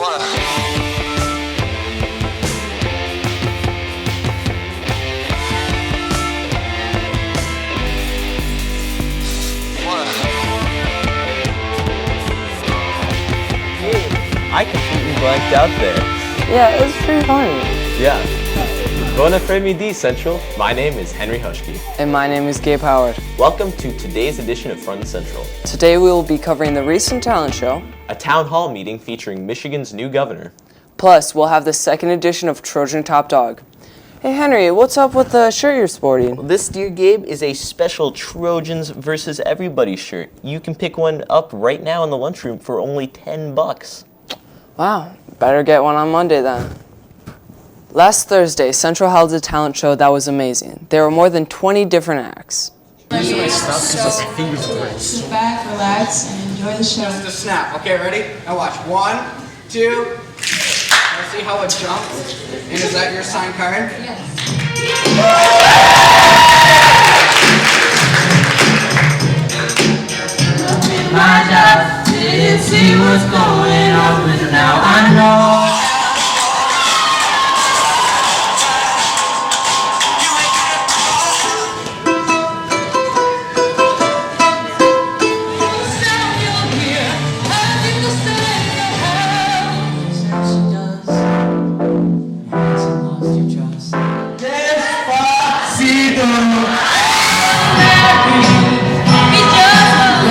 I completely blanked out there. Yeah, it was pretty funny. Yeah. Buona Fremi D Central. My name is Henry Hushke. And my name is Gabe Howard. Welcome to today's edition of Front and Central. Today we will be covering the recent talent show, a town hall meeting featuring Michigan's new governor. Plus, we'll have the second edition of Trojan Top Dog. Hey Henry, what's up with the shirt you're sporting? This, dear Gabe, is a special Trojans versus everybody shirt. You can pick one up right now in the lunchroom for only $10. Wow, better get one on Monday then. Last Thursday, Central held a talent show that was amazing. There were more than 20 different acts. Sit back, relax, and enjoy the show. Just a snap. Okay, ready? Now watch. 1, 2. Now see how it jumps? And is that your sign card? Yes. My job didn't see what's going on, but now I know.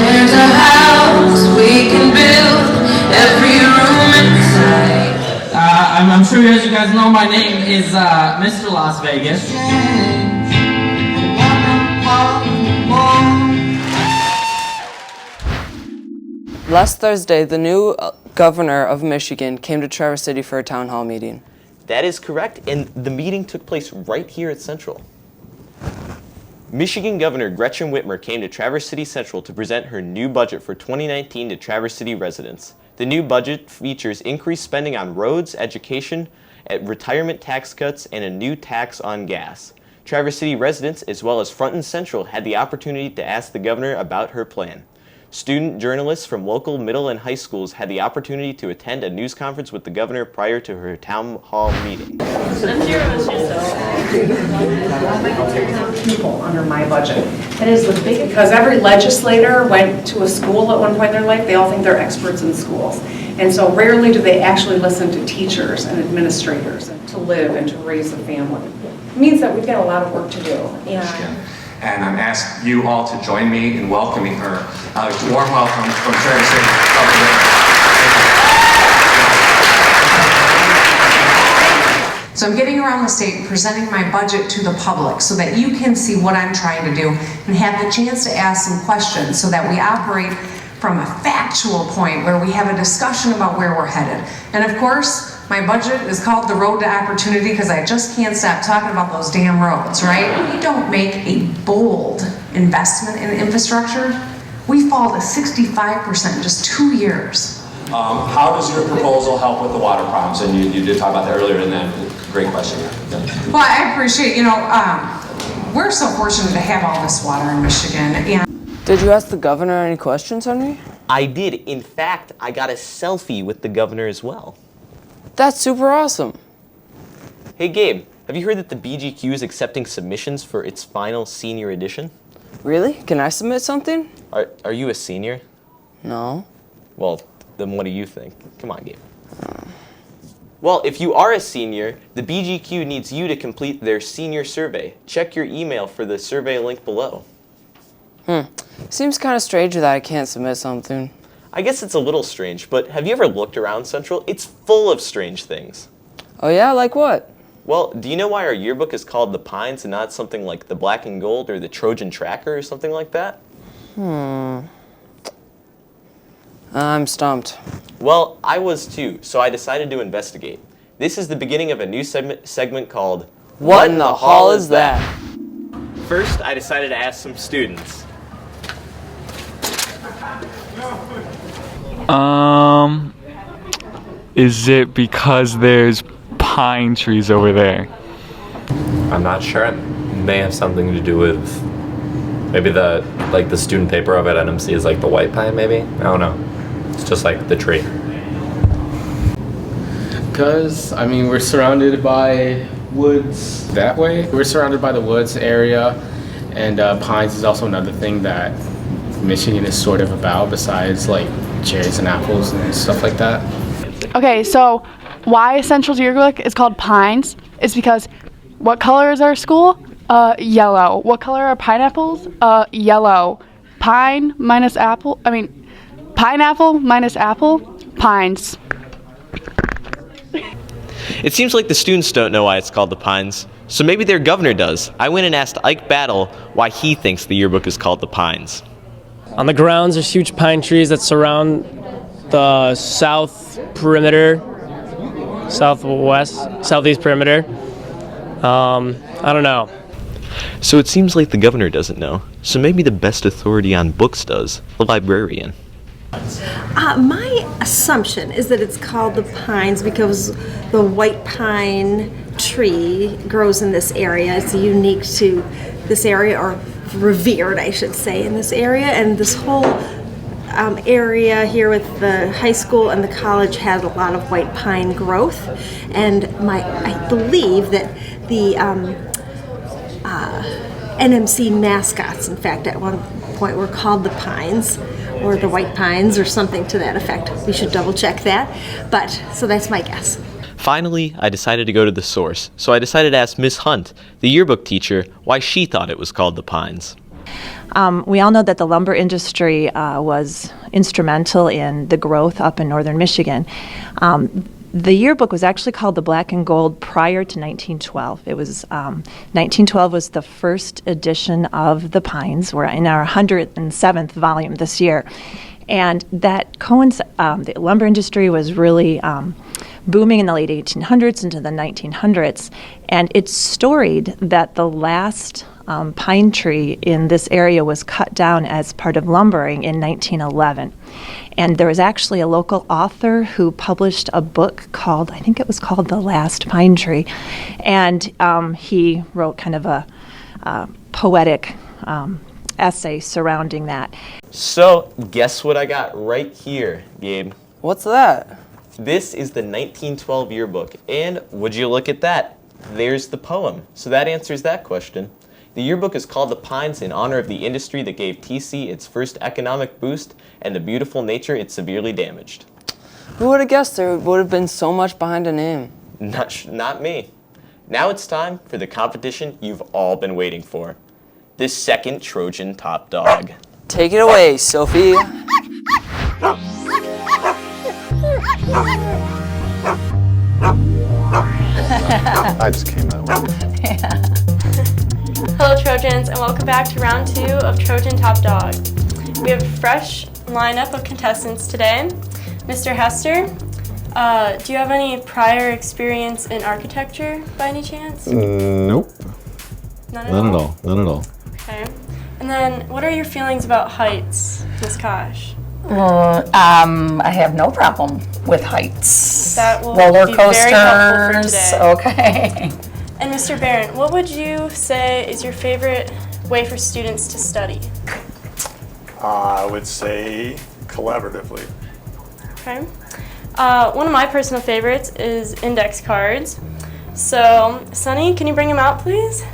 There's a house we can build, every room inside. I'm sure as you guys know, my name is Mr. Las Vegas. Last Thursday, the new governor of Michigan came to Traverse City for a town hall meeting. That is correct, and the meeting took place right here at Central. Michigan Governor Gretchen Whitmer came to Traverse City Central to present her new budget for 2019 to Traverse City residents. The new budget features increased spending on roads, education, retirement tax cuts, and a new tax on gas. Traverse City residents, as well as Front and Central, had the opportunity to ask the governor about her plan. Student journalists from local middle and high schools had the opportunity to attend a news conference with the governor prior to her town hall meeting. People under my budget. That is the biggest, because every legislator went to a school at one point in their life. They all think they're experts in schools. And so rarely do they actually listen to teachers and administrators and to live and to raise a family. It means that we've got a lot of work to do. And I'm asking you all to join me in welcoming her. Warm welcome from Traverse City. So I'm getting around the state and presenting my budget to the public so that you can see what I'm trying to do and have the chance to ask some questions so that we operate from a factual point where we have a discussion about where we're headed. And of course, my budget is called the Road to Opportunity because I just can't stop talking about those damn roads, right? When we don't make a bold investment in infrastructure, we fall to 65% in just 2 years. How does your proposal help with the water problems? And you did talk about that earlier, and then great question. Well, I appreciate, we're so fortunate to have all this water in Michigan. And Did you ask the governor any questions, Henry? I did. In fact, I got a selfie with the governor as well. That's super awesome. Hey Gabe, have you heard that the BGQ is accepting submissions for its final senior edition? Really? Can I submit something? Are you a senior? No. Well, then what do you think? Come on, Gabe. Well, if you are a senior, the BGQ needs you to complete their senior survey. Check your email for the survey link below. Seems kind of strange that I can't submit something. I guess it's a little strange, but have you ever looked around Central? It's full of strange things. Oh yeah, like what? Well, do you know why our yearbook is called The Pines and not something like the Black and Gold or the Trojan Tracker or something like that? I'm stumped. Well, I was too, so I decided to investigate. This is the beginning of a new segment called What in the hell is that? First, I decided to ask some students. Is it because there's pine trees over there? I'm not sure. It may have something to do with maybe the student paper of it at NMC is like the white pine maybe? I don't know. It's just like the tree. Because, I mean, we're surrounded by woods that way. We're surrounded by the woods area, and pines is also another thing that Michigan is sort of about, besides like cherries and apples and stuff like that. Okay, so why Central Yearbook is called Pines is because what color is our school? Yellow. What color are pineapples? Yellow. Pineapple minus apple, pines. It seems like the students don't know why it's called the Pines, so maybe their governor does. I went and asked Ike Battle why he thinks the yearbook is called the Pines. On the grounds, there's huge pine trees that surround the southeast perimeter. I don't know. So it seems like the governor doesn't know, so maybe the best authority on books does, the librarian. My assumption is that it's called the Pines because the white pine tree grows in this area. It's unique to this area, or revered, I should say, in this area. And this whole area here with the high school and the college has a lot of white pine growth. And I believe that the NMC mascots, in fact, at one point were called the Pines, or the White Pines, or something to that effect. We should double check that. But, so that's my guess. Finally, I decided to go to the source, so I decided to ask Miss Hunt, the yearbook teacher, why she thought it was called the Pines. We all know that the lumber industry was instrumental in the growth up in northern Michigan. The yearbook was actually called the Black and Gold prior to 1912. It was 1912 was the first edition of the Pines. We're in our 107th volume this year, and that the lumber industry was really booming in the late 1800s into the 1900s, and it's storied that the last pine tree in this area was cut down as part of lumbering in 1911. And there was actually a local author who published a book called, I think it was called The Last Pine Tree, and he wrote kind of a poetic essay surrounding that. So, guess what I got right here, Gabe? What's that? This is the 1912 yearbook, and would you look at that? There's the poem. So that answers that question. The yearbook is called the Pines in honor of the industry that gave TC its first economic boost and the beautiful nature it severely damaged. Who would have guessed there would have been so much behind a name? Not me. Now it's time for the competition you've all been waiting for. This second Trojan Top Dog. Take it away, Sophie. I just came that way. Hello Trojans, and welcome back to round 2 of Trojan Top Dog. We have a fresh lineup of contestants today. Mr. Hester, do you have any prior experience in architecture by any chance? Nope. None at all? None at all. Okay. And then, what are your feelings about heights, Ms. Kosh? I have no problem with heights. That will roller be coasters. Very helpful for today. Okay. And Mr. Barron, what would you say is your favorite way for students to study? I would say collaboratively. Okay. One of my personal favorites is index cards. So, Sunny, can you bring them out, please?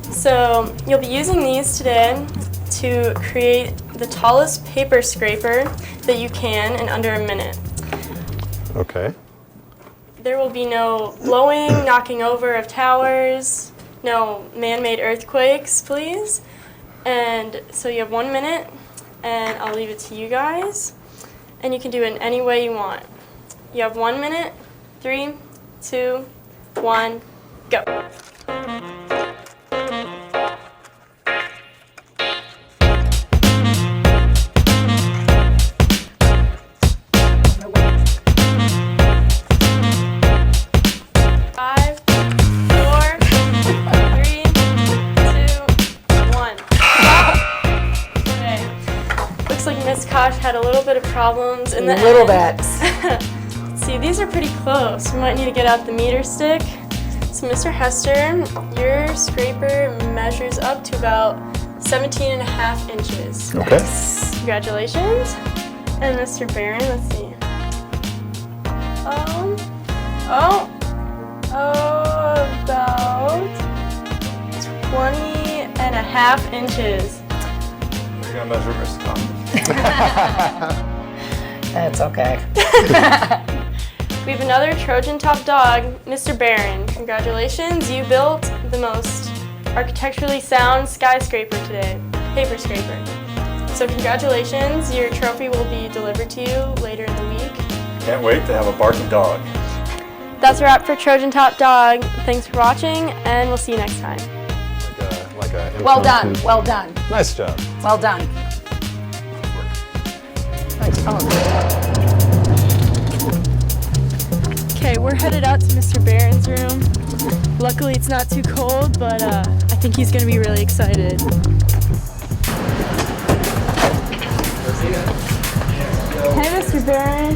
So, you'll be using these today to create the tallest paper scraper that you can in under a minute. Okay. There will be no blowing, knocking over of towers, no man-made earthquakes, please. And so you have 1 minute, and I'll leave it to you guys. And you can do it in any way you want. You have 1 minute, 3, 2, 1, go. Had a little bit of problems in the end. Little bit. See, these are pretty close. We might need to get out the meter stick. So Mr. Hester, your scraper measures up to about 17.5 inches. Okay. Congratulations. And Mr. Barron, let's see. About 20.5 inches. We're gonna measure Miss Tom. That's okay. We have another Trojan Top Dog, Mr. Barron. Congratulations, you built the most architecturally sound skyscraper today, paper scraper. So congratulations, your trophy will be delivered to you later in the week. Can't wait to have a barking dog. That's a wrap for Trojan Top Dog. Thanks for watching, and we'll see you next time. Well done, well done. Nice job. Well done. Thanks. Okay, we're headed out to Mr. Barron's room. Luckily, it's not too cold, but I think he's gonna be really excited. Hey, Mr. Barron.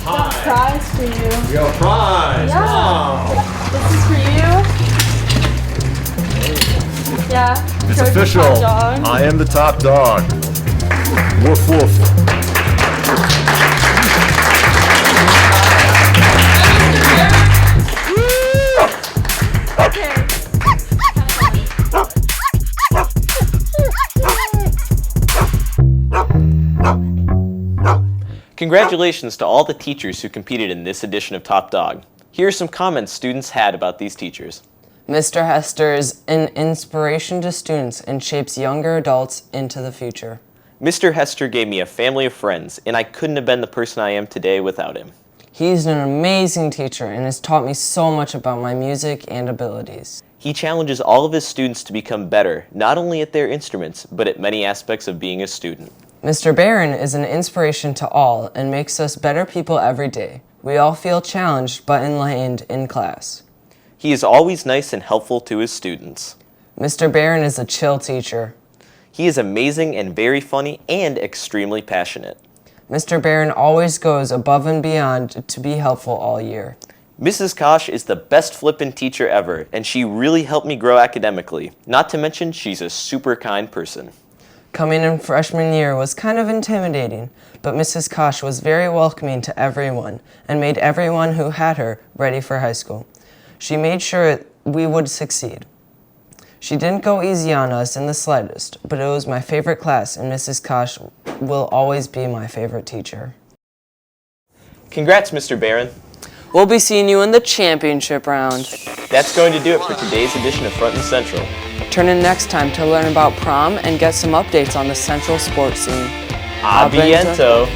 Got a prize for you. You got a prize. Yeah. Wow. This is for you. Yeah. It's Trojan official. Top Dog. I am the top dog. Woof woof. Congratulations to all the teachers who competed in this edition of Top Dog. Here are some comments students had about these teachers. Mr. Hester is an inspiration to students and shapes younger adults into the future. Mr. Hester gave me a family of friends, and I couldn't have been the person I am today without him. He's an amazing teacher and has taught me so much about my music and abilities. He challenges all of his students to become better, not only at their instruments, but at many aspects of being a student. Mr. Barron is an inspiration to all and makes us better people every day. We all feel challenged but enlightened in class. He is always nice and helpful to his students. Mr. Barron is a chill teacher. He is amazing and very funny and extremely passionate. Mr. Barron always goes above and beyond to be helpful all year. Mrs. Kosh is the best flippin' teacher ever, and she really helped me grow academically. Not to mention, she's a super kind person. Coming in freshman year was kind of intimidating, but Mrs. Kosh was very welcoming to everyone and made everyone who had her ready for high school. She made sure we would succeed. She didn't go easy on us in the slightest, but it was my favorite class, and Mrs. Kosh will always be my favorite teacher. Congrats, Mr. Barron. We'll be seeing you in the championship round. That's going to do it for today's edition of Front and Central. Tune in next time to learn about prom and get some updates on the Central sports scene. A bientôt.